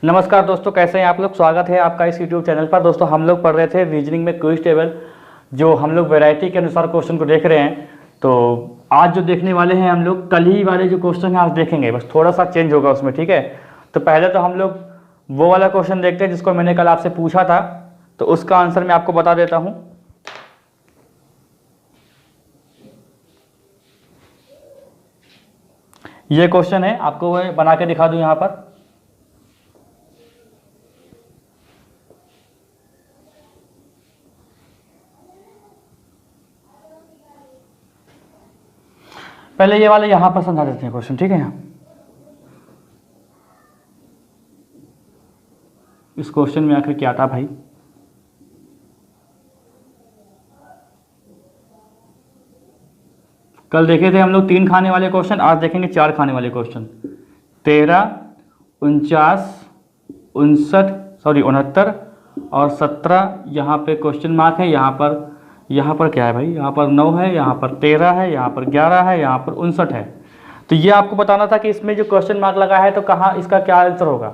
नमस्कार दोस्तों, कैसे हैं आप लोग। स्वागत है आपका इस यूट्यूब चैनल पर। दोस्तों हम लोग पढ़ रहे थे रीजनिंग में क्विज टेबल, जो हम लोग वैरायटी के अनुसार क्वेश्चन को देख रहे हैं। तो आज जो देखने वाले हैं हम लोग, कल ही वाले जो क्वेश्चन हैं आज देखेंगे, बस थोड़ा सा चेंज होगा उसमें, ठीक है। तो पहले तो हम लोग वो वाला क्वेश्चन देखते हैं जिसको मैंने कल आपसे पूछा था। तो उसका आंसर मैं आपको बता देता हूँ। ये क्वेश्चन है, आपको मैं बना के दिखा दूं यहाँ पर। पहले ये वाले यहाँ पर समझा देते हैं क्वेश्चन, ठीक है। इस क्वेश्चन में आखिर क्या था भाई। कल देखे थे हम लोग 3 खाने वाले क्वेश्चन, आज देखेंगे 4 खाने वाले क्वेश्चन। 13, 49, 69 और 17 यहाँ पे क्वेश्चन मार्क है। यहाँ पर क्या है भाई, यहाँ पर 9 है, यहाँ पर 13 है, यहाँ पर 11 है, यहाँ पर 59 है। तो ये आपको बताना था कि इसमें जो क्वेश्चन मार्क लगा है तो कहाँ इसका क्या आंसर होगा।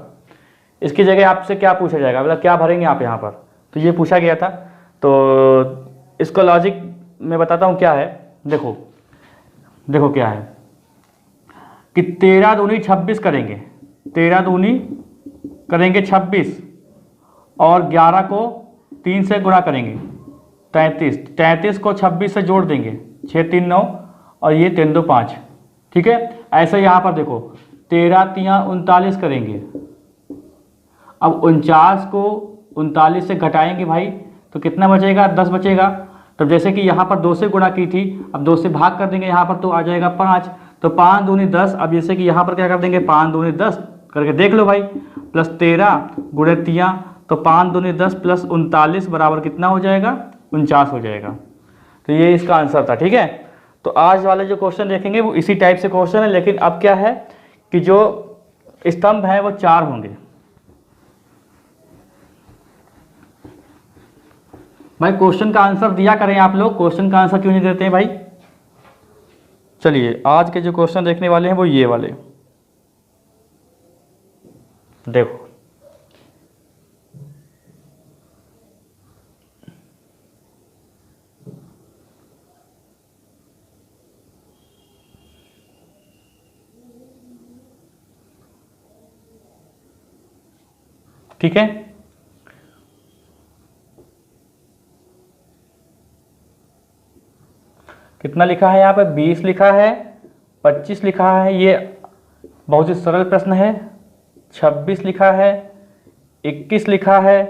इसकी जगह आपसे क्या पूछा जाएगा, मतलब क्या भरेंगे आप यहाँ पर। तो ये पूछा गया था। तो इसका लॉजिक मैं बताता हूँ क्या है। देखो क्या है कि 13 दूनी 26 करेंगे, 13 दूनी करेंगे 26 और 11 को 3 से गुणा करेंगे 33, 33 को 26 से जोड़ देंगे 6 3 9 और ये 3 2 5, ठीक है। ऐसे यहाँ पर देखो 13 3 39 करेंगे। अब 49 को 39 से घटाएंगे भाई तो कितना बचेगा, 10 बचेगा। तो जैसे कि यहाँ पर 2 से गुणा की थी, अब 2 से भाग कर देंगे यहाँ पर तो आ जाएगा 5। तो 5 दूनी 10। अब जैसे कि यहाँ पर क्या कर देंगे, 5 दूनी 10 करके देख लो भाई, प्लस 13 गुणे 3 तो 5 दूनी 10 प्लस 39 बराबर कितना हो जाएगा, 49 हो जाएगा। तो ये इसका आंसर था, ठीक है। तो आज वाले जो क्वेश्चन देखेंगे वो इसी टाइप से क्वेश्चन है, लेकिन अब क्या है कि जो स्तंभ है वो 4 होंगे। भाई क्वेश्चन का आंसर दिया करें आप लोग, क्वेश्चन का आंसर क्यों नहीं देते हैं भाई। चलिए आज के जो क्वेश्चन देखने वाले हैं वो ये वाले देखो। ठीक है, कितना लिखा है यहाँ पे, 20 लिखा है, 25 लिखा है, ये बहुत ही सरल प्रश्न है। 26 लिखा है, 21 लिखा है,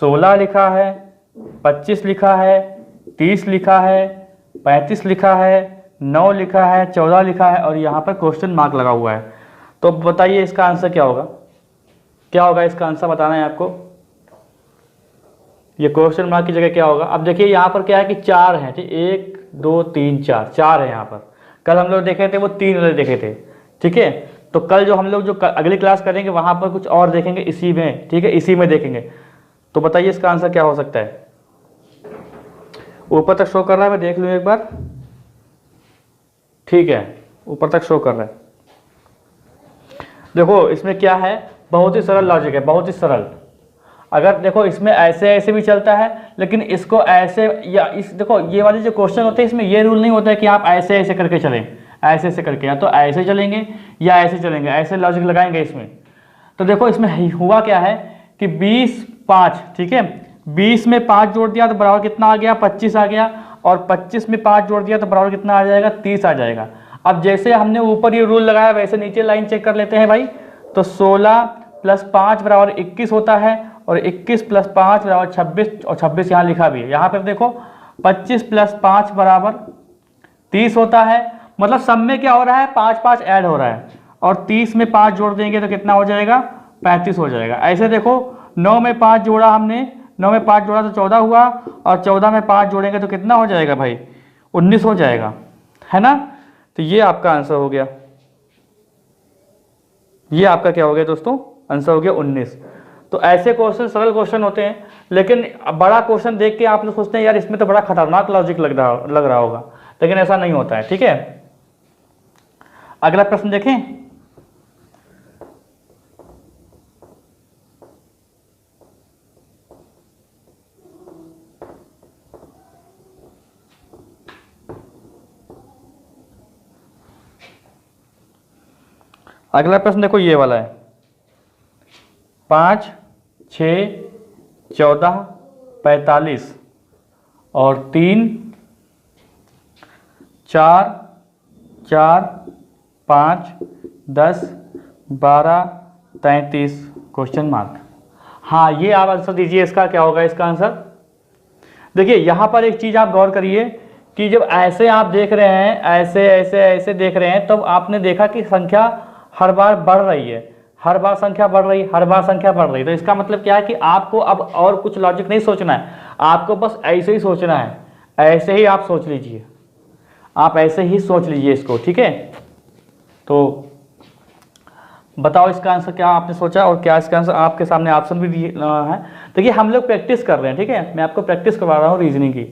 16 लिखा है, 25 लिखा है, 30 लिखा है, 35 लिखा है, 9 लिखा है, 14 लिखा है और यहाँ पर क्वेश्चन मार्क लगा हुआ है। तो बताइए इसका आंसर क्या होगा, क्या होगा इसका आंसर बताना है आपको। ये क्वेश्चन मार्क की जगह क्या होगा। अब देखिए यहाँ पर क्या है कि 4 है, ठीक, 1 2 3 4 है यहाँ पर। कल हम लोग देखे थे वो 3 वाले देखे थे, ठीक है। तो कल जो हम लोग जो अगली क्लास करेंगे वहाँ पर कुछ और देखेंगे इसी में, ठीक है, इसी में देखेंगे। तो बताइए इसका आंसर क्या हो सकता है। ऊपर तक शो कर रहा है, मैं देख लूँ एक बार। ठीक है, ऊपर तक शो कर रहा है। देखो इसमें क्या है, बहुत ही सरल लॉजिक है, बहुत ही सरल। अगर देखो इसमें ऐसे ऐसे भी चलता है, लेकिन इसको ऐसे या इस देखो ये वाले जो क्वेश्चन होते हैं इसमें ये रूल नहीं होता है कि आप ऐसे ऐसे करके चलें, ऐसे ऐसे करके, या तो ऐसे चलेंगे या ऐसे चलेंगे, ऐसे लॉजिक लगाएंगे इसमें। तो देखो इसमें हुआ क्या है कि 20 5, ठीक है, 20 में 5 जोड़ दिया तो बराबर कितना आ गया, 25 आ गया। और 25 में 5 जोड़ दिया तो बराबर कितना आ जाएगा, 30 आ जाएगा। अब जैसे हमने ऊपर ये रूल लगाया वैसे नीचे लाइन चेक कर लेते हैं भाई। तो 16 + 5 बराबर 21 होता है और 21 + 5 बराबर 26 और 26 यहाँ लिखा भी है। यहाँ पर देखो 25 + 5 बराबर 30 होता है। मतलब सब में क्या हो रहा है, 5 5 ऐड हो रहा है और 30 में 5 जोड़ देंगे तो कितना हो जाएगा, 35 हो जाएगा। ऐसे देखो 9 में 5 जोड़ा हमने, 9 में 5 जोड़ा तो 14 हुआ और 14 में 5 जोड़ेंगे तो कितना हो जाएगा भाई, 19 हो जाएगा, है ना। तो ये आपका आंसर हो गया, ये आपका क्या हो गया दोस्तों, आंसर हो गया 19। तो ऐसे क्वेश्चन सरल क्वेश्चन होते हैं, लेकिन बड़ा क्वेश्चन देख के आप लोग सोचते हैं यार इसमें तो बड़ा खतरनाक लॉजिक लग रहा होगा, लेकिन ऐसा नहीं होता है, ठीक है। अगला प्रश्न देखें। अगला प्रश्न देखो ये वाला है, 5, 6, 14, 45 और 3, 4, 4, 5, 10, 12, 33 क्वेश्चन मार्क। हाँ, ये आप आंसर दीजिए, इसका क्या होगा इसका आंसर। देखिए यहाँ पर एक चीज़ आप गौर करिए कि जब ऐसे आप देख रहे हैं, ऐसे ऐसे ऐसे देख रहे हैं, तब आपने देखा कि संख्या हर बार बढ़ रही है, हर बार संख्या बढ़ रही है, हर बार संख्या बढ़ रही है। तो इसका मतलब क्या है कि आपको अब और कुछ लॉजिक नहीं सोचना है, आपको बस ऐसे ही सोचना है, ऐसे ही आप सोच लीजिए, आप ऐसे ही सोच लीजिए इसको, ठीक है। तो बताओ इसका आंसर क्या आपने सोचा और क्या इसका आंसर। आपके सामने ऑप्शन भी दिए है। देखिए हम लोग प्रैक्टिस कर रहे हैं, ठीक है, मैं आपको प्रैक्टिस करवा रहा हूँ रीजनिंग की।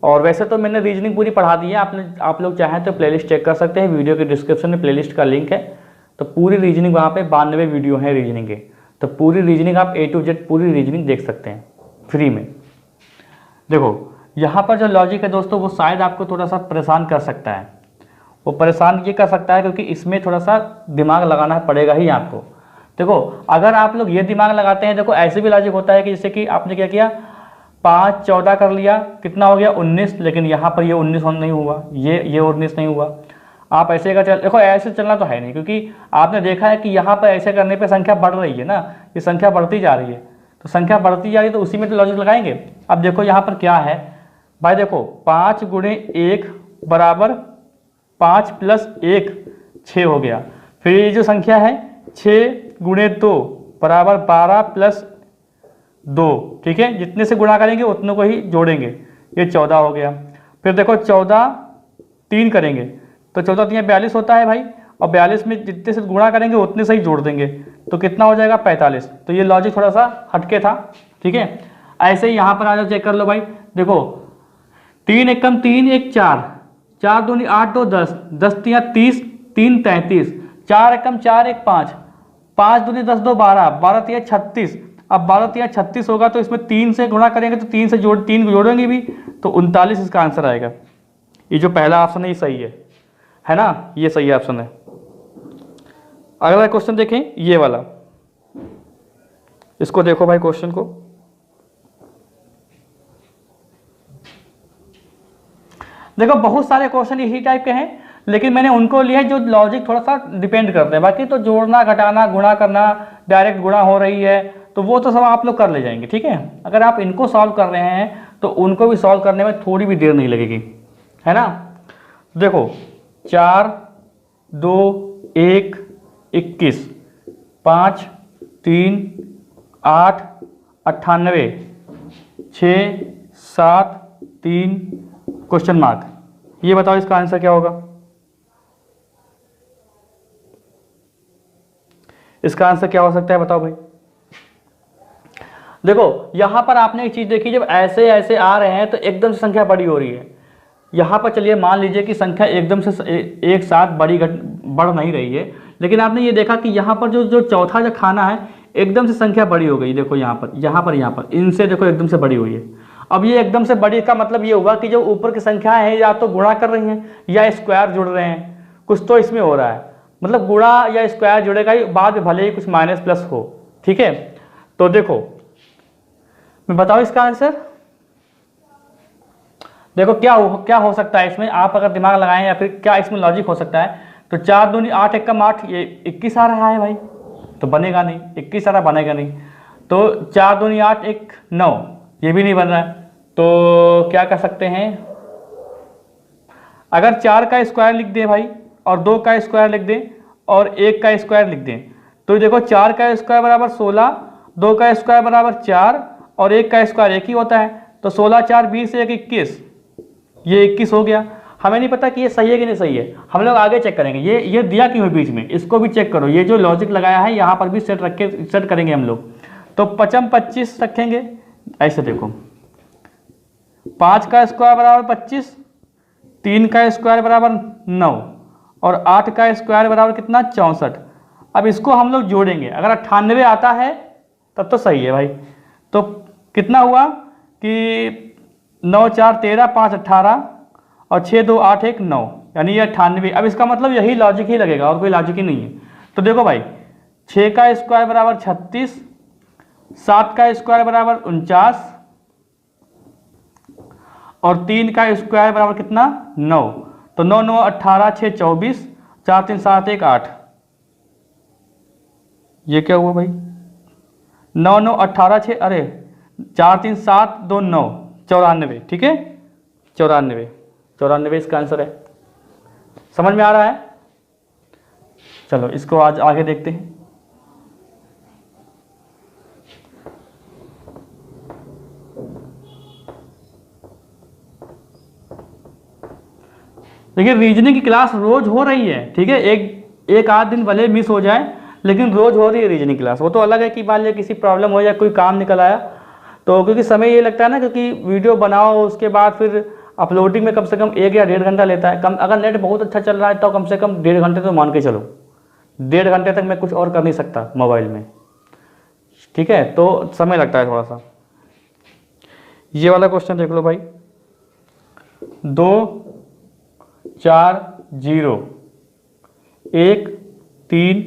और वैसे तो मैंने रीजनिंग पूरी पढ़ा दी है, आप लोग चाहें तो प्लेलिस्ट चेक कर सकते हैं, वीडियो के डिस्क्रिप्शन में प्लेलिस्ट का लिंक है। तो पूरी रीजनिंग वहाँ पे 92 वीडियो है रीजनिंग के, तो पूरी रीजनिंग आप A to Z पूरी रीजनिंग देख सकते हैं फ्री में। देखो यहाँ पर जो लॉजिक है दोस्तों, वो शायद आपको थोड़ा सा परेशान कर सकता है। वो परेशान ये कर सकता है क्योंकि इसमें थोड़ा सा दिमाग लगाना पड़ेगा ही आपको। देखो अगर आप लोग ये दिमाग लगाते हैं, देखो ऐसे भी लॉजिक होता है कि जैसे कि आपने क्या किया, 5, 14 कर लिया, कितना हो गया 19, लेकिन यहाँ पर ये 19 नहीं हुआ, ये 19 नहीं हुआ। आप ऐसे का चल, देखो ऐसे चलना तो है नहीं, क्योंकि आपने देखा है कि यहाँ पर ऐसे करने पर संख्या बढ़ रही है ना, ये संख्या बढ़ती जा रही है। तो संख्या बढ़ती जा रही है तो उसी में तो लॉजिक लगाएंगे। अब देखो यहाँ पर क्या है भाई, देखो 5 गुणे 1 बराबर 5 प्लस 1 6 हो गया। फिर ये जो संख्या है 6 गुणे 2 बराबर 12 प्लस 2, ठीक है, जितने से गुणा करेंगे उतने को ही जोड़ेंगे, ये 14 हो गया। फिर देखो 14 3 करेंगे तो 14 3 42 होता है भाई, और 42 में जितने से गुणा करेंगे उतने से ही जोड़ देंगे, तो कितना हो जाएगा 45। तो ये लॉजिक थोड़ा सा हटके था, ठीक है। ऐसे ही यहाँ पर आ जाओ, चेक कर लो भाई। देखो 3 एकम 3 1 4, 4 दूनी 8 2 10, 10 3 30, 3 33, 4 एकम 4 1 5, 5 दूनी 10 2 12, 12 3 36। अब 12 3 36 होगा तो इसमें 3 से गुणा करेंगे तो 3 से तीन जोड़ेंगे भी, तो 39 इसका आंसर आएगा। ये जो पहला ऑप्शन है ये सही है ना, ये सही ऑप्शन है। अगला क्वेश्चन देखें, ये वाला, इसको देखो भाई क्वेश्चन को। देखो बहुत सारे क्वेश्चन इसी टाइप के हैं, लेकिन मैंने उनको लिए जो लॉजिक थोड़ा सा डिपेंड करते हैं। बाकी तो जोड़ना घटाना गुणा करना, डायरेक्ट गुणा हो रही है, तो वो तो सब आप लोग कर ले जाएंगे, ठीक है। अगर आप इनको सॉल्व कर रहे हैं तो उनको भी सॉल्व करने में थोड़ी भी देर नहीं लगेगी, है ना। देखो 4 2 1 21, 5 3 8 98, 6 7 3 क्वेश्चन मार्क। ये बताओ इसका आंसर क्या होगा। इसका आंसर क्या हो सकता है बताओ भाई। देखो यहां पर आपने एक चीज देखी, जब ऐसे ऐसे आ रहे हैं तो एकदम से संख्या बड़ी हो रही है। यहां पर चलिए मान लीजिए कि संख्या एकदम से एक साथ बढ़ नहीं रही है, लेकिन आपने ये देखा कि यहाँ पर जो चौथा जो खाना है एकदम से संख्या बड़ी हो गई। देखो यहाँ पर इनसे देखो एकदम से बड़ी हुई है। अब ये एकदम से बड़ी का मतलब ये होगा कि जो ऊपर की संख्या है या तो गुणा कर रही हैं या स्क्वायर जुड़ रहे हैं, कुछ तो इसमें हो रहा है। मतलब गुणा या स्क्वायर जुड़ेगा ही, बाद में भले ही कुछ माइनस प्लस हो, ठीक है। तो देखो मैं बताऊं इसका आंसर। देखो क्या हो सकता है इसमें, आप अगर दिमाग लगाएं या फिर क्या इसमें लॉजिक हो सकता है। तो 4 दूनी 8 1 8, ये 21 आ रहा है भाई, तो बनेगा नहीं, 21 आ रहा बनेगा नहीं। तो 4 दूनी 8 1 9, ये भी नहीं बन रहा है। तो क्या कर सकते हैं, अगर 4 का स्क्वायर लिख दें भाई और 2 का स्क्वायर लिख दें और 1 का स्क्वायर लिख दें, तो देखो 4 का स्क्वायर बराबर 16, 2 का स्क्वायर बराबर 4 और 1 का स्क्वायर 1 ही होता है। तो 16 4 20 1 21, ये 21 हो गया। हमें नहीं पता कि ये सही है कि नहीं सही है, हम लोग आगे चेक करेंगे। ये दिया क्यों है बीच में, इसको भी चेक करो। ये जो लॉजिक लगाया है यहाँ पर भी सेट करेंगे हम लोग। तो 55 25 रखेंगे, ऐसे देखो 5 का स्क्वायर बराबर 25, 3 का स्क्वायर बराबर 9 और 8 का स्क्वायर बराबर कितना 64। अब इसको हम लोग जोड़ेंगे, अगर 98 आता है तब तो सही है भाई। तो कितना हुआ कि 9 4 13, 5 18 और 6 2 8 1 9, यानी ये 98। अब इसका मतलब यही लॉजिक ही लगेगा और कोई लॉजिक ही नहीं है। तो देखो भाई 6 का स्क्वायर बराबर 36, 7 का स्क्वायर बराबर 49 और 3 का स्क्वायर बराबर कितना 9। तो 9 9 18, 6 24, 4 3 7 1 8। ये क्या हुआ भाई 9 9 18 6 अरे 4 3 7 2 9 94। ठीक है 94 इसका आंसर है। समझ में आ रहा है। चलो इसको आज आगे देखते हैं। देखिए रीजनिंग की क्लास रोज हो रही है। ठीक है एक आध दिन भले मिस हो जाए लेकिन रोज हो रही है रीजनिंग क्लास। वो तो अलग है कि मान लिया किसी प्रॉब्लम हो या कोई काम निकल आया तो, क्योंकि समय ये लगता है ना, क्योंकि वीडियो बनाओ उसके बाद फिर अपलोडिंग में कम से कम 1 या 1.5 घंटा लेता है। कम अगर नेट बहुत अच्छा चल रहा है तो कम से कम 1.5 घंटे तो मान के चलो। 1.5 घंटे तक मैं कुछ और कर नहीं सकता मोबाइल में। ठीक है तो समय लगता है थोड़ा सा। ये वाला क्वेश्चन देख लो भाई 2 4 0 1 3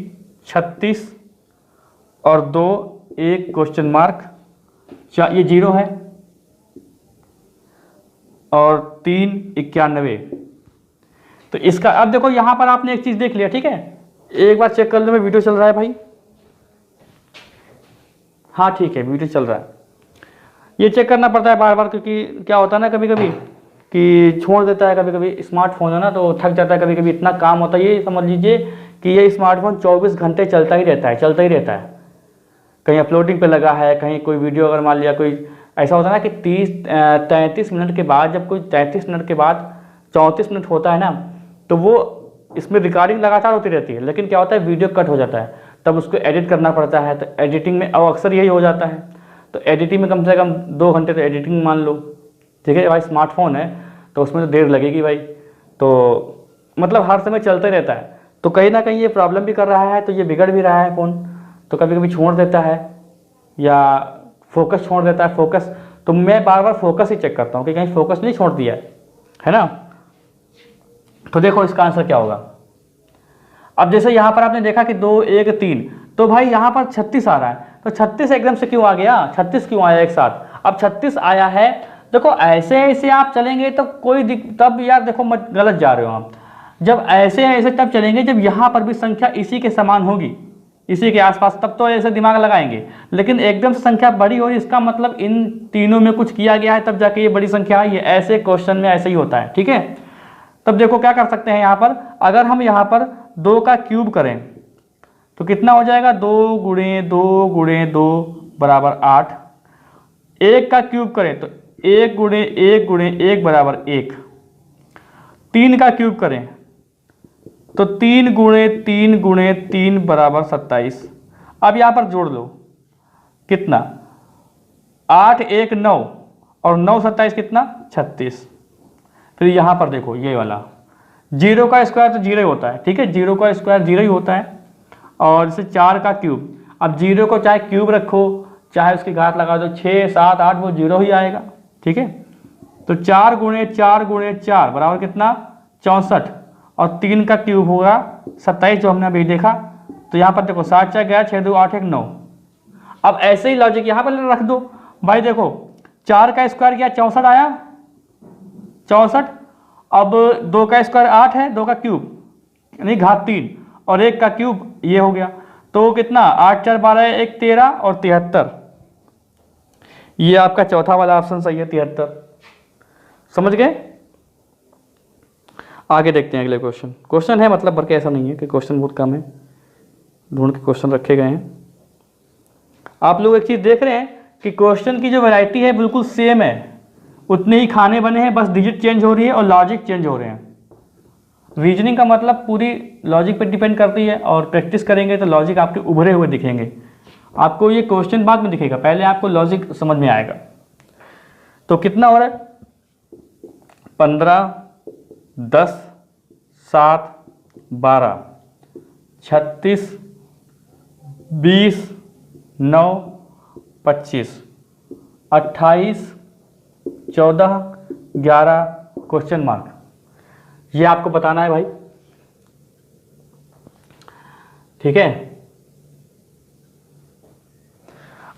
36 और 2 1 क्वेश्चन मार्क। ये 0 है और 3 91। तो इसका अब देखो यहां पर आपने एक चीज देख लिया। ठीक है एक बार चेक कर लो। मैं वीडियो चल रहा है भाई। हाँ ठीक है वीडियो चल रहा है। ये चेक करना पड़ता है बार बार, क्योंकि क्या होता है ना कभी कभी कि छोड़ देता है। कभी कभी स्मार्टफोन है ना तो थक जाता है। कभी कभी इतना काम होता है। ये समझ लीजिए कि ये स्मार्टफोन 24 घंटे चलता ही रहता है। कहीं अपलोडिंग पे लगा है, कहीं कोई वीडियो अगर मान लिया कोई ऐसा होता है ना कि 33 मिनट के बाद, जब कोई 33 मिनट के बाद 34 मिनट होता है ना तो वो इसमें रिकॉर्डिंग लगातार होती रहती है। लेकिन क्या होता है वीडियो कट हो जाता है, तब उसको एडिट करना पड़ता है। तो एडिटिंग में अब अक्सर यही हो जाता है। तो एडिटिंग में कम से कम 2 घंटे तो एडिटिंग मान लो। ठीक है भाई स्मार्टफोन है तो उसमें तो देर लगेगी भाई। तो मतलब हर समय चलते रहता है। तो कहीं ना कहीं ये प्रॉब्लम भी कर रहा है। तो ये बिगड़ भी रहा है फ़ोन। तो कभी कभी छोड़ देता है या फोकस छोड़ देता है। फोकस तो मैं बार बार फोकस ही चेक करता हूँ कि कहीं फोकस नहीं छोड़ दिया है ना। तो देखो इसका आंसर क्या होगा। अब जैसे यहाँ पर आपने देखा कि 2 1 3, तो भाई यहाँ पर 36 आ रहा है। तो 36 एकदम से क्यों आ गया, 36 क्यों आया एक साथ। अब 36 आया है, देखो ऐसे ऐसे आप चलेंगे तो तब यार देखो मत गलत जा रहे हो आप। जब ऐसे ऐसे तब चलेंगे जब यहाँ पर भी संख्या इसी के समान होगी, इसी के आसपास, तब तो ऐसे दिमाग लगाएंगे। लेकिन एकदम से संख्या बड़ी हो रही, इसका मतलब इन तीनों में कुछ किया गया है तब जाके ये बड़ी संख्या आई है। ऐसे क्वेश्चन में ऐसे ही होता है। ठीक है तब देखो क्या कर सकते हैं यहाँ पर। अगर हम यहाँ पर 2 का क्यूब करें तो कितना हो जाएगा 2 गुणे 2 गुणे 2 बराबर 8। 1 का क्यूब करें तो 1 गुणे 1 गुणे 1 बराबर 1। 3 का क्यूब करें तो 3 गुणे 3 गुणे 3 बराबर 27। अब यहाँ पर जोड़ लो कितना 8 1 9 और 9 27 कितना 36। फिर यहाँ पर देखो ये वाला 0 का स्क्वायर तो 0 ही होता है। ठीक है 0 का स्क्वायर 0 ही होता है। और जैसे 4 का क्यूब, अब 0 को चाहे क्यूब रखो चाहे उसकी घात लगा दो 6 7 8 वो 0 ही आएगा। ठीक है तो 4 गुणे 4 गुणे 4 बराबर कितना 64 और 3 का क्यूब होगा 27 जो हमने अभी देखा। तो यहाँ पर देखो 7 4 गया 6 2 8 1 9। अब ऐसे ही लॉजिक यहाँ पर रख दो भाई। देखो 4 का स्क्वायर किया 64 आया 64। अब 2 का स्क्वायर 8 है, 2 का क्यूब यानी घात 3 और 1 का क्यूब ये हो गया। तो कितना 8 4 12 1 13 और 73। ये आपका चौथा वाला ऑप्शन सही है 73। समझ गए। आगे देखते हैं अगले क्वेश्चन है मतलब भर के ऐसा नहीं है कि क्वेश्चन बहुत कम है, ढूंढ के क्वेश्चन रखे गए हैं। आप लोग एक चीज देख रहे हैं कि क्वेश्चन की जो वैरायटी है बिल्कुल सेम है, उतने ही खाने बने हैं, बस डिजिट चेंज हो रही है और लॉजिक चेंज हो रहे हैं। रीजनिंग का मतलब पूरी लॉजिक पे डिपेंड करती है और प्रैक्टिस करेंगे तो लॉजिक आपके उभरे हुए दिखेंगे। आपको ये क्वेश्चन बाद में दिखेगा, पहले आपको लॉजिक समझ में आएगा। तो कितना हो रहा है 15 10 7 12 36 20 9 25 28 14 11 क्वेश्चन मार्क। ये आपको बताना है भाई। ठीक है।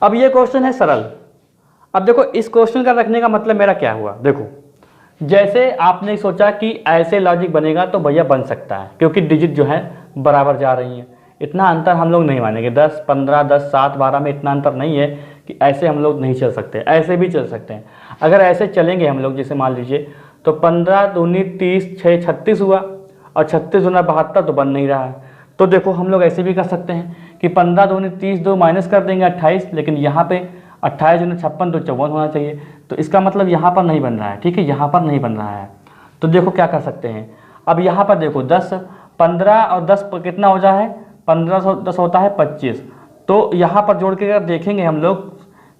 अब ये क्वेश्चन है सरल। अब देखो इस क्वेश्चन का रखने का मतलब मेरा क्या हुआ, देखो जैसे आपने सोचा कि ऐसे लॉजिक बनेगा तो भैया बन सकता है, क्योंकि डिजिट जो है बराबर जा रही हैं, इतना अंतर हम लोग नहीं मानेंगे, 10 15 10 7 12 में इतना अंतर नहीं है कि ऐसे हम लोग नहीं चल सकते, ऐसे भी चल सकते हैं। अगर ऐसे चलेंगे हम लोग, जैसे मान लीजिए तो 15 दूनी 30 6 36 हुआ, और 36 दूना 72 तो बन नहीं रहा है। तो देखो हम लोग ऐसे भी कर सकते हैं कि 15 दूनी 30, 2 माइनस कर देंगे 28, लेकिन यहाँ पे 28 दूनी 56 तो 54 होना चाहिए, तो इसका मतलब यहाँ पर नहीं बन रहा है, ठीक है, यहाँ पर नहीं बन रहा है। तो देखो क्या कर सकते हैं, अब यहाँ पर देखो 10 15 और 10 कितना हो जाए, 15 10 होता है 25, तो यहाँ पर जोड़ के अगर देखेंगे हम लोग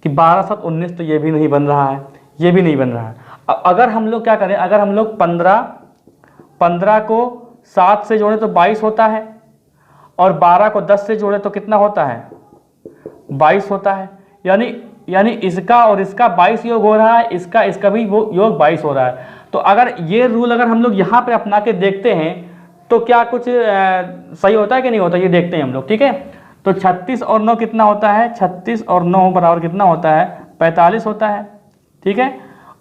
कि 12 7 19, तो ये भी नहीं बन रहा है, ये भी नहीं बन रहा है। अब अगर हम लोग क्या करें, अगर हम लोग 15 को 7 से जोड़े तो 22 होता है, और 12 को 10 से जोड़े तो कितना होता है, 22 होता है। यानी इसका और इसका 22 योग हो रहा है, इसका भी वो योग 22 हो रहा है। तो अगर ये रूल अगर हम लोग यहाँ पे अपना के देखते हैं तो क्या कुछ सही होता है कि नहीं होता, ये देखते हैं हम लोग, ठीक है। तो 36 और 9 कितना होता है, 36 और 9 बराबर कितना होता है, 45 होता है, ठीक है।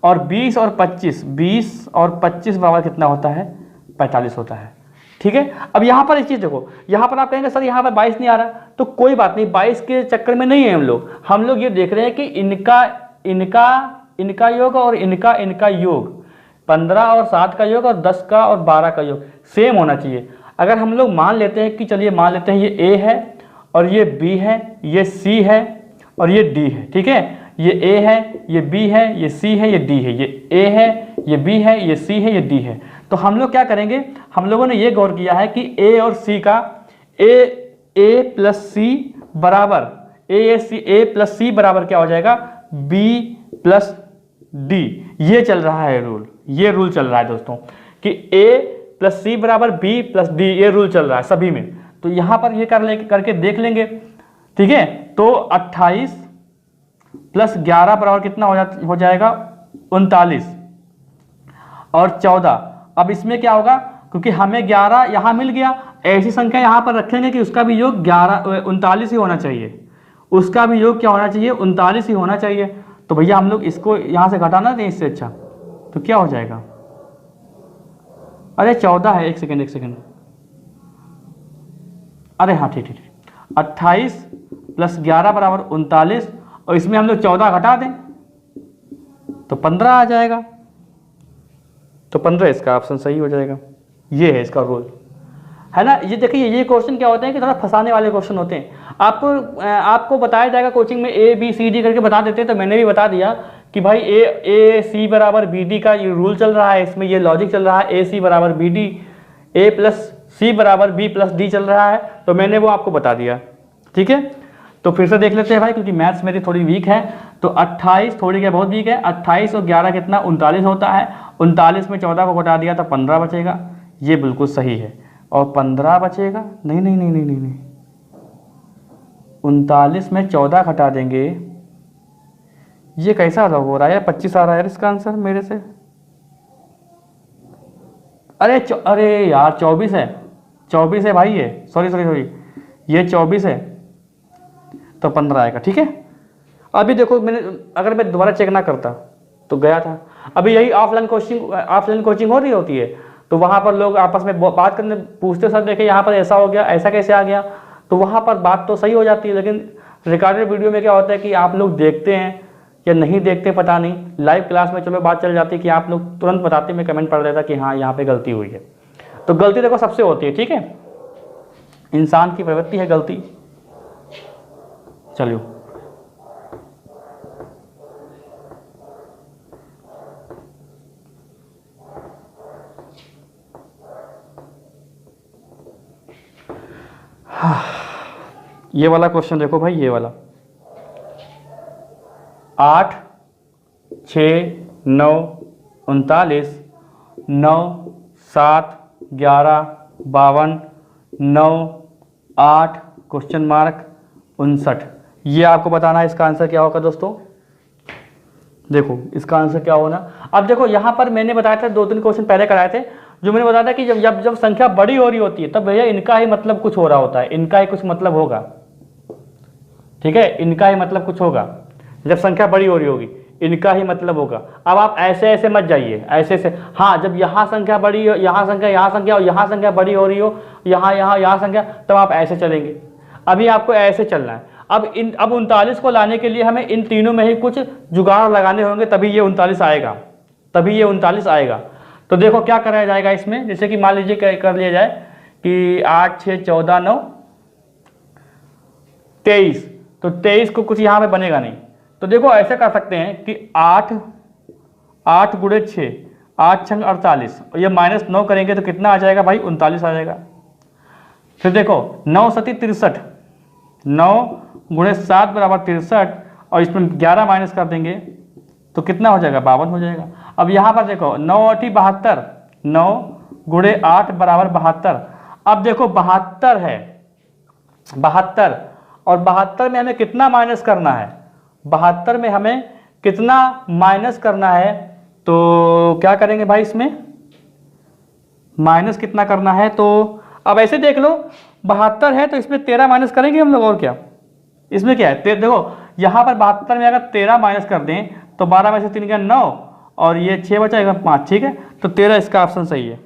और 20 और 25 बराबर कितना होता है, 45 होता है, ठीक है। अब यहाँ पर एक चीज़ देखो, यहाँ पर आप कहेंगे सर यहाँ पर 22 नहीं आ रहा, तो कोई बात नहीं, 22 के चक्कर में नहीं है हम लोग ये देख रहे हैं कि इनका योग और इनका योग, 15 और 7 का योग और 10 का और 12 का योग सेम होना चाहिए। अगर हम लोग मान लेते हैं कि चलिए मान लेते हैं ये A है और ये B है, ये C है और ये D है, ठीक है, ये A है, ये B है, ये C है, ये D है, ये A है, ये B है, ये C है, ये D है। तो हम लोग क्या करेंगे, हम लोगों ने ये गौर किया है कि A और C का A प्लस C बराबर A प्लस C बराबर क्या हो जाएगा, B प्लस D। ये चल रहा है रूल, ये रूल चल रहा है दोस्तों कि A प्लस C बराबर B प्लस D, ये रूल चल रहा है सभी में। तो यहाँ पर ये करके देख लेंगे, ठीक है। तो 28 प्लस 11 बराबर कितना हो जाएगा, 39 और 14। अब इसमें क्या होगा, क्योंकि हमें 11 यहाँ मिल गया, ऐसी संख्या यहाँ पर रखेंगे कि उसका भी योग 39 ही होना चाहिए, उसका भी योग क्या होना चाहिए, 39 ही होना चाहिए। तो भैया हम लोग इसको यहाँ से घटाना दें इससे, अच्छा तो क्या हो जाएगा, अरे 14 है, एक सेकेंड, अरे हाँ ठीक, 28 प्लस 11 बराबर 39, और इसमें हम लोग 14 घटा दें तो 15 आ जाएगा, तो 15 इसका ऑप्शन सही हो जाएगा। ये है इसका रूल, है ना। ये देखिए ये क्वेश्चन क्या होते हैं कि थोड़ा फंसाने वाले क्वेश्चन होते हैं। आपको बताया जाएगा कोचिंग में ABCD करके बता देते हैं, तो मैंने भी बता दिया कि भाई AC बराबर BD का ये रूल चल रहा है, इसमें ये लॉजिक चल रहा है, AC बराबर BD, A प्लस C बराबर B प्लस D चल रहा है, तो मैंने वो आपको बता दिया, ठीक है। तो फिर से देख लेते हैं भाई, क्योंकि मैथ्स मेरी थोड़ी वीक है। तो 28 थोड़ी क्या बहुत वीक है, 28 और 11 कितना 39 होता है, 39 में 14 को घटा दिया तो 15 बचेगा, ये बिल्कुल सही है। और 15 बचेगा, नहीं 39 में 14 घटा देंगे, ये कैसा हो रहा है, 25 आ रहा है इसका आंसर मेरे से, अरे यार 24 है भाई, ये सॉरी ये 24 है, तो 15 आएगा, ठीक है। अभी देखो अगर मैं दोबारा चेक ना करता तो गया था। अभी यही ऑफलाइन कोचिंग हो रही होती है, तो वहाँ पर लोग आपस में बात करने पूछते, सर देखे यहाँ पर ऐसा हो गया, ऐसा कैसे आ गया, तो वहाँ पर बात तो सही हो जाती है। लेकिन रिकॉर्डेड वीडियो में क्या होता है कि आप लोग देखते हैं या नहीं देखते पता नहीं, लाइव क्लास में चलो बात चल जाती है कि आप लोग तुरंत बताते, मैं कमेंट पढ़ देता कि हाँ यहाँ पे गलती हुई है। तो गलती देखो सबसे होती है, ठीक है, इंसान की प्रवृत्ति है गलती। चलिए ये वाला क्वेश्चन देखो भाई, ये वाला 8 6 9 39 9 7 11 52 9 8 क्वेश्चन मार्क 59, ये आपको बताना है इसका आंसर क्या होगा दोस्तों। देखो इसका आंसर क्या होना, अब देखो यहाँ पर मैंने बताया था 2-3 क्वेश्चन पहले कराए थे, जो मैंने बताया था कि जब जब जब संख्या बड़ी हो रही होती है तब भैया इनका ही मतलब कुछ हो रहा होता है, इनका ही कुछ मतलब होगा, ठीक है, इनका ही मतलब कुछ होगा। जब संख्या बड़ी हो रही होगी इनका ही मतलब होगा। अब आप ऐसे ऐसे मत जाइए, ऐसे ऐसे, हाँ जब यहाँ संख्या बड़ी हो, यहाँ संख्या और यहाँ संख्या बड़ी हो रही हो, यहाँ संख्या, तब आप ऐसे चलेंगे। अभी आपको ऐसे चलना है। अब 39 को लाने के लिए हमें इन तीनों में ही कुछ जुगाड़ लगाने होंगे, तभी ये 39 आएगा, तभी ये 39 आएगा। तो देखो क्या कराया जाएगा इसमें, जैसे कि मान लीजिए कर लिया जाए कि 8 6 14 9 23, तो 23 को कुछ यहाँ पे बनेगा नहीं। तो देखो ऐसे कर सकते हैं कि 8 गुणे 6, 8 छंग 48, और ये -9 करेंगे तो कितना आ जाएगा भाई, 39 आ जाएगा। फिर देखो 9 सती 63, 9 गुणे 7 बराबर 63, और इसमें 11 माइनस कर देंगे तो कितना हो जाएगा, 52 हो जाएगा। अब यहाँ पर देखो 9 8 72, 9 गुणे 8 बराबर 72। अब देखो 72 है, 72, और 72 में हमें कितना माइनस करना है, 72 में हमें कितना माइनस करना है, तो क्या करेंगे भाई, इसमें माइनस कितना करना है, तो अब ऐसे देख लो 72 है तो इसमें 13 माइनस करेंगे हम लोग, और क्या इसमें क्या है, देखो यहाँ पर 72 में अगर 13 माइनस कर दें तो 12 में से 3 का 9, और ये 6 बचा 5, ठीक है, तो 13 इसका ऑप्शन सही है।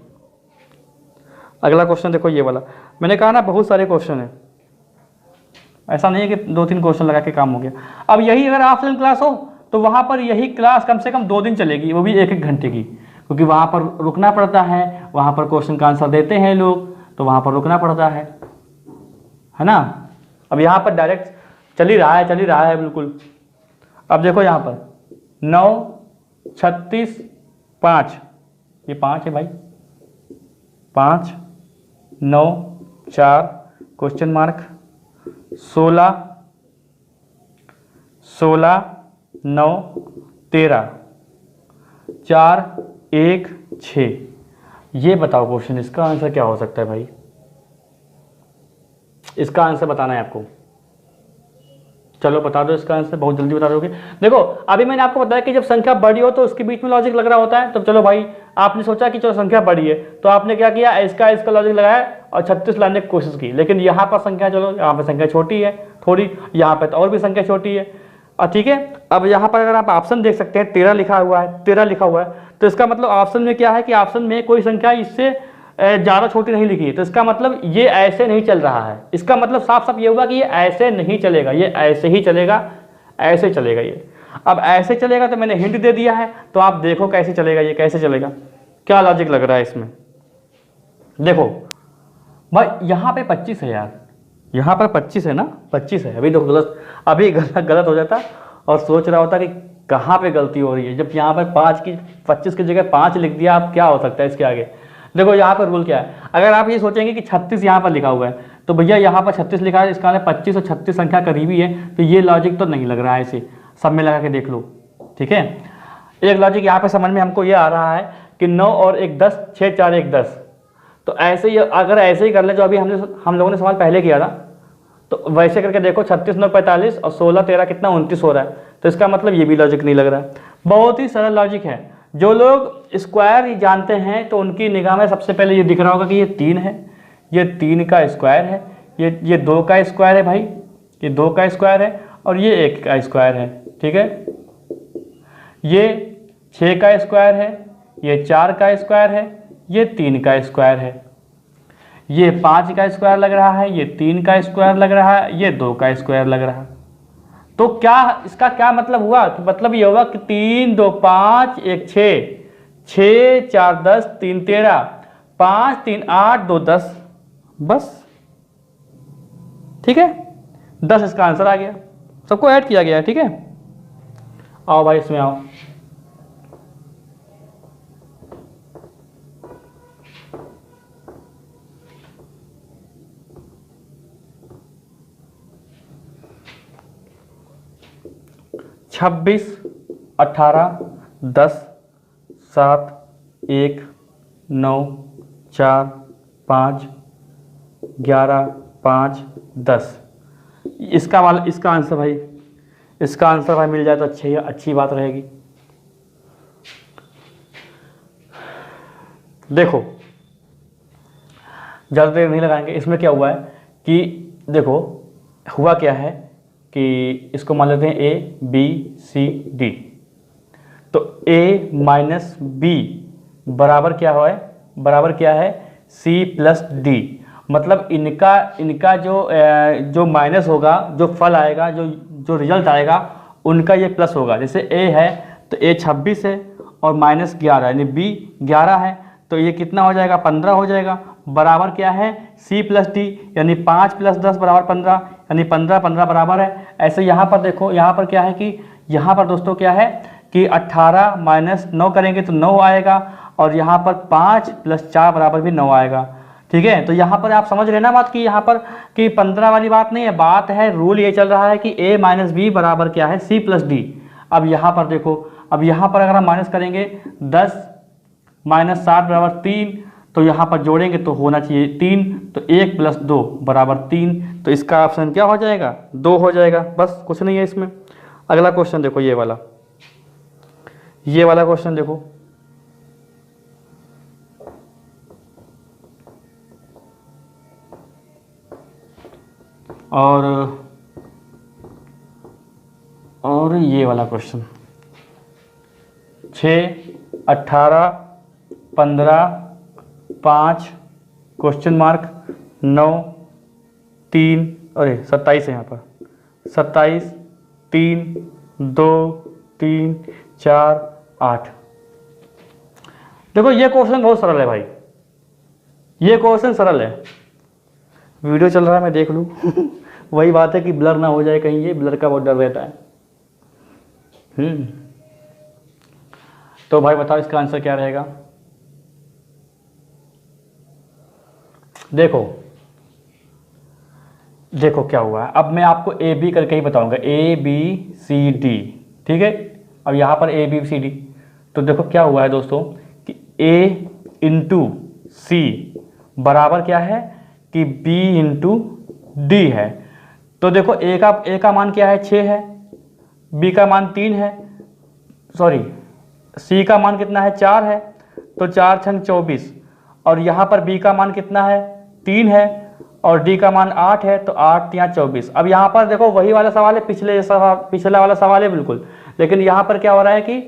अगला क्वेश्चन देखो ये वाला, मैंने कहा ना बहुत सारे क्वेश्चन है, ऐसा नहीं है कि 2-3 क्वेश्चन लगा के काम हो गया। अब यही अगर ऑफलाइन क्लास हो तो वहाँ पर यही क्लास कम से कम 2 दिन चलेगी, वो भी 1-1 घंटे की, क्योंकि वहाँ पर रुकना पड़ता है, वहाँ पर क्वेश्चन का आंसर देते हैं लोग, तो वहाँ पर रुकना पड़ता है ना। अब यहाँ पर डायरेक्ट चल ही रहा है बिल्कुल। अब देखो यहाँ पर 9 36 5, ये 5 है भाई, 5 9 4 क्वेश्चन मार्क, 16 9 13 4 1 6। ये बताओ क्वेश्चन, इसका आंसर क्या हो सकता है भाई, इसका आंसर बताना है आपको। चलो बता दो इसका आंसर, बहुत जल्दी बता दोगे। देखो अभी मैंने आपको बताया कि जब संख्या बड़ी हो तो उसके बीच में लॉजिक लग रहा होता है। तो चलो भाई, आपने सोचा कि चलो संख्या बड़ी है तो आपने क्या किया, इसका लॉजिक लगाया और 36 लाने की कोशिश की, लेकिन यहाँ पर संख्या, चलो यहाँ पर संख्या छोटी है थोड़ी, यहाँ पर तो और भी संख्या छोटी है, ठीक है। अब यहाँ पर अगर आप ऑप्शन देख सकते हैं 13 लिखा हुआ है, तो इसका मतलब ऑप्शन में क्या है कि ऑप्शन में कोई संख्या इससे ज़्यादा छोटी नहीं लिखी है, तो इसका मतलब ये ऐसे नहीं चल रहा है। इसका मतलब साफ साफ ये हुआ कि ये ऐसे नहीं चलेगा, ये ऐसे ही चलेगा, ऐसे चलेगा ये। अब ऐसे चलेगा तो मैंने हिंट दे दिया है, तो आप देखो कैसे चलेगा, ये कैसे चलेगा, क्या लॉजिक लग रहा है इसमें। देखो भाई यहाँ पे 25 है यार, यहाँ पर 25 है ना, 25 है। अभी देखो गलत हो जाता और सोच रहा होता कि कहाँ पे गलती हो रही है, जब यहाँ पर 25 की जगह 5 लिख दिया। आप क्या हो सकता है इसके आगे। देखो यहाँ पर रूल क्या है, अगर आप ये सोचेंगे कि 36 यहाँ पर लिखा हुआ है तो भैया यहाँ पर 36 लिखा है, इसका मतलब 25 और 36 संख्या करीबी है, तो ये लॉजिक तो नहीं लग रहा है ऐसे। सब में लगा के देख लो, ठीक है। एक लॉजिक यहाँ पे समझ में हमको ये आ रहा है कि 9 और 1 10, 6 4 1 10, तो ऐसे ही अगर ऐसे ही कर ले जो अभी हम लोगों ने सवाल पहले किया था, तो वैसे करके देखो 36 9 45 और 16 13 कितना 29 हो रहा है, तो इसका मतलब ये भी लॉजिक नहीं लग रहा है। बहुत ही सरल लॉजिक है। जो लोग स्क्वायर जानते हैं तो उनकी निगाह में सबसे पहले ये दिख रहा होगा कि ये 3 है, ये 3 का स्क्वायर है, ये 2 का स्क्वायर है भाई, ये 2 का स्क्वायर है, और ये 1 का स्क्वायर है, ठीक है। ये 6 का स्क्वायर है, ये 4 का स्क्वायर है, ये 3 का स्क्वायर है, ये 5 का स्क्वायर लग रहा है, ये 3 का स्क्वायर लग रहा है, ये 2 का स्क्वायर लग रहा है। तो क्या इसका क्या मतलब हुआ, कि मतलब ये हुआ कि 3 2 5 1 6, 6 4 10 3 13, 5 3 8 2 10, बस, ठीक है। 10 इसका आंसर आ गया, सबको ऐड किया गया है, ठीक है। आओ भाई इसमें आओ। छब्बीस 18 10 7 1 9 4 5 11 5 10, इसका आंसर भाई, इसका आंसर भाई मिल जाए तो अच्छी बात रहेगी। देखो ज़्यादा देर नहीं लगाएंगे। इसमें क्या हुआ है कि देखो हुआ क्या है कि इसको मान लेते हैं ए बी सी डी। तो a माइनस बी बराबर क्या है, बराबर क्या है c प्लस डी। मतलब इनका जो माइनस होगा, जो फल आएगा, जो रिजल्ट आएगा उनका ये प्लस होगा। जैसे a है तो a 26 है और माइनस 11 यानी b 11 है, तो ये कितना हो जाएगा 15 हो जाएगा। बराबर क्या है c प्लस डी यानी 5 प्लस 10 बराबर 15 यानी 15 15 बराबर है। ऐसे यहाँ पर देखो, यहाँ पर क्या है कि यहाँ पर दोस्तों क्या है कि 18 माइनस 9 करेंगे तो 9 आएगा और यहाँ पर 5 प्लस 4 बराबर भी 9 आएगा। ठीक है, तो यहाँ पर आप समझ रहे ना बात कि यहाँ पर कि 15 वाली बात नहीं है, बात है रूल ये चल रहा है कि a माइनस बी बराबर क्या है c प्लस डी। अब यहाँ पर देखो, अब यहाँ पर अगर हम माइनस करेंगे 10 माइनस 7 बराबर 3, तो यहाँ पर जोड़ेंगे तो होना चाहिए 3, तो 1 प्लस 2 बराबर 3, तो इसका ऑप्शन क्या हो जाएगा 2 हो जाएगा। बस कुछ नहीं है इसमें। अगला क्वेश्चन देखो, ये वाला क्वेश्चन देखो। और ये वाला क्वेश्चन 6 18 15 5 क्वेश्चन मार्क 9 3 अरे 27 है यहाँ पर 27 3 2 3 4 8। देखो ये क्वेश्चन बहुत सरल है भाई, ये क्वेश्चन सरल है। वीडियो चल रहा है मैं देख लूँ वही बात है कि ब्लर ना हो जाए कहीं, ये ब्लर का बहुत डर रहता है। तो भाई बताओ इसका आंसर क्या रहेगा। देखो देखो क्या हुआ है, अब मैं आपको ए बी करके ही बताऊंगा, ए बी सी डी। ठीक है, अब यहाँ पर ए बी सी डी, तो देखो क्या हुआ है दोस्तों कि ए इंटू सी बराबर क्या है कि बी इंटू डी है। तो देखो ए का मान क्या है 6 है, बी का मान 3 है, सॉरी सी का मान कितना है 4 है, तो 4 छंग 24, और यहाँ पर बी का मान कितना है 3 है और डी का मान 8 है, तो 8 या 24। अब यहाँ पर देखो वही वाला सवाल है, पिछला वाला सवाल है बिल्कुल, लेकिन यहाँ पर क्या हो रहा है कि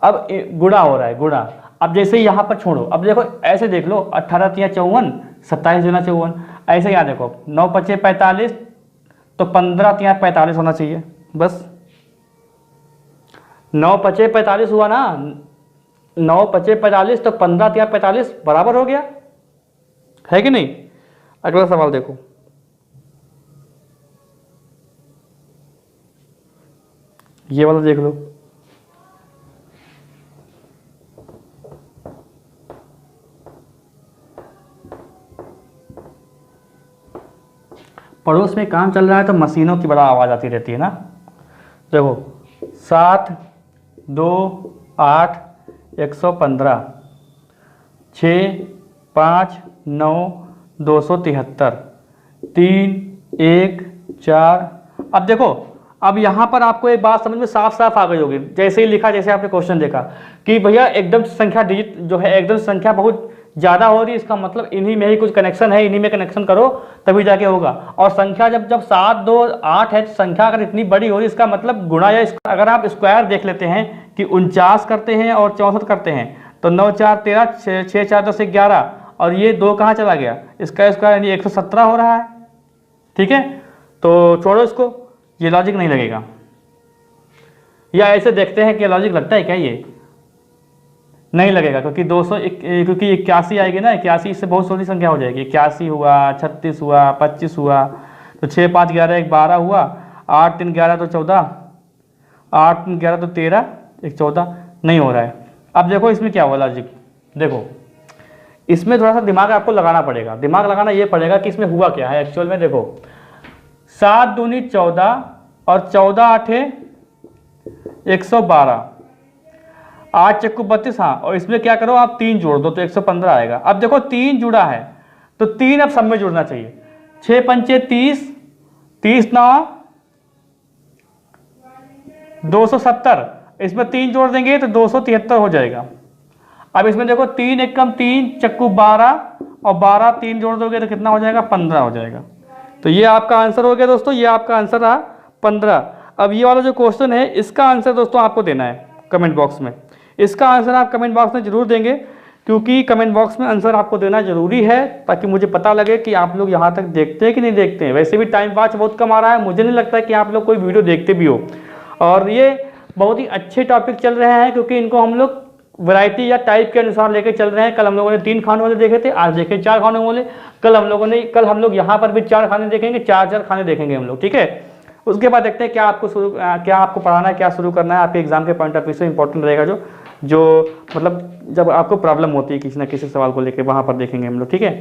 अब गुणा हो रहा है, गुणा। अब जैसे ही यहाँ पर छोड़ो, अब देखो ऐसे देख लो 18 या 54 27 गुना 54, ऐसे यहाँ देखो 9 पचे 45, तो 15 या 45 होना चाहिए। बस 9 पचे 45 हुआ ना, 9 पचे 45, तो 15 या 45 बराबर हो गया, है कि नहीं। अगला सवाल देखो, ये वाला देख लो। पड़ोस में काम चल रहा है तो मशीनों की बड़ा आवाज़ आती रहती है ना। देखो 7 2 8 115 6 5 9 273 3 1 4। अब देखो, अब यहाँ पर आपको एक बात समझ में साफ साफ आ गई होगी, जैसे ही लिखा, जैसे आपने क्वेश्चन देखा कि भैया एकदम संख्या डिजिट जो है एकदम संख्या बहुत ज़्यादा हो रही है, इसका मतलब इन्हीं में ही कुछ कनेक्शन है, इन्हीं में कनेक्शन करो तभी जाके होगा। और संख्या जब 7 2 8 है, तो संख्या अगर इतनी बड़ी हो रही है इसका मतलब गुणा, या अगर आप स्क्वायर देख लेते हैं कि 49 करते हैं और 64 करते हैं, तो 9 4 13 6 4 10 11, और ये 2 कहाँ चला गया, इसका स्क्वायर यानी 117 हो रहा है। ठीक है, तो छोड़ो इसको, ये लॉजिक नहीं लगेगा। या ऐसे देखते हैं कि लॉजिक लगता है क्या, ये नहीं लगेगा, क्योंकि 200 क्योंकि 81 आएगी ना, 81 इससे बहुत छोटी संख्या हो जाएगी। 81 हुआ, 36 हुआ, 25 हुआ, तो 6 5 11 1 12 हुआ, 8 3 11 तो 14, 8 3 11 तो 13 1 14, नहीं हो रहा है। अब देखो इसमें क्या हुआ लॉजिक, देखो इसमें थोड़ा सा दिमाग आपको लगाना पड़ेगा। दिमाग लगाना ये पड़ेगा कि इसमें हुआ क्या है एक्चुअल में। देखो 7 दूनी 14 और 14 8 112, 8 चक्कू 32। हाँ, और इसमें क्या करो आप 3 जोड़ दो तो 115 आएगा। अब देखो 3 जुड़ा है तो 3 अब सब में जुड़ना चाहिए। 6 पंचे 30, 30 9 270, इसमें 3 जोड़ देंगे तो 273 हो जाएगा। अब इसमें देखो 3 एकम 3 चक्कू 12 और 12 3 जोड़ दोगे तो कितना हो जाएगा, 15 हो जाएगा। तो ये आपका आंसर हो गया दोस्तों, ये आपका आंसर रहा 15। अब ये वाला जो क्वेश्चन है इसका आंसर दोस्तों आपको देना है कमेंट बॉक्स में। इसका आंसर आप कमेंट बॉक्स में जरूर देंगे, क्योंकि कमेंट बॉक्स में आंसर आपको देना जरूरी है, ताकि मुझे पता लगे कि आप लोग यहाँ तक देखते हैं कि नहीं देखते हैं। वैसे भी टाइम पास बहुत कम आ रहा है, मुझे नहीं लगता कि आप लोग कोई वीडियो देखते भी हो। और ये बहुत ही अच्छे टॉपिक चल रहे हैं, क्योंकि इनको हम लोग वैरायटी या टाइप के अनुसार लेके चल रहे हैं। कल हम लोगों ने 3 खाने वाले देखे थे, आज देखे 4 खाने वाले। कल हम लोग यहाँ पर भी 4 खाने देखेंगे, 4 खाने देखेंगे हम लोग, ठीक है। उसके बाद देखते हैं क्या आपको पढ़ाना है, क्या शुरू करना है। आपके एग्जाम के पॉइंट ऑफ व्यू से इंपॉर्टेंट रहेगा जो मतलब जब आपको प्रॉब्लम होती है किसी ना किसी सवाल को लेकर, वहाँ पर देखेंगे हम लोग, ठीक है।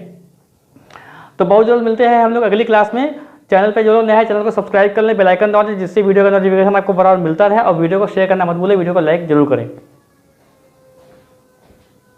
तो बहुत जल्द मिलते हैं हम लोग अगली क्लास में। चैनल पे जो लोग नए हैं चैनल को सब्सक्राइब कर लें, बेल आइकन दबा दें, जिससे वीडियो का नोटिफिकेशन आपको बराबर मिलता रहे। और वीडियो को शेयर करना मत भूलें, वीडियो को लाइक जरूर करें।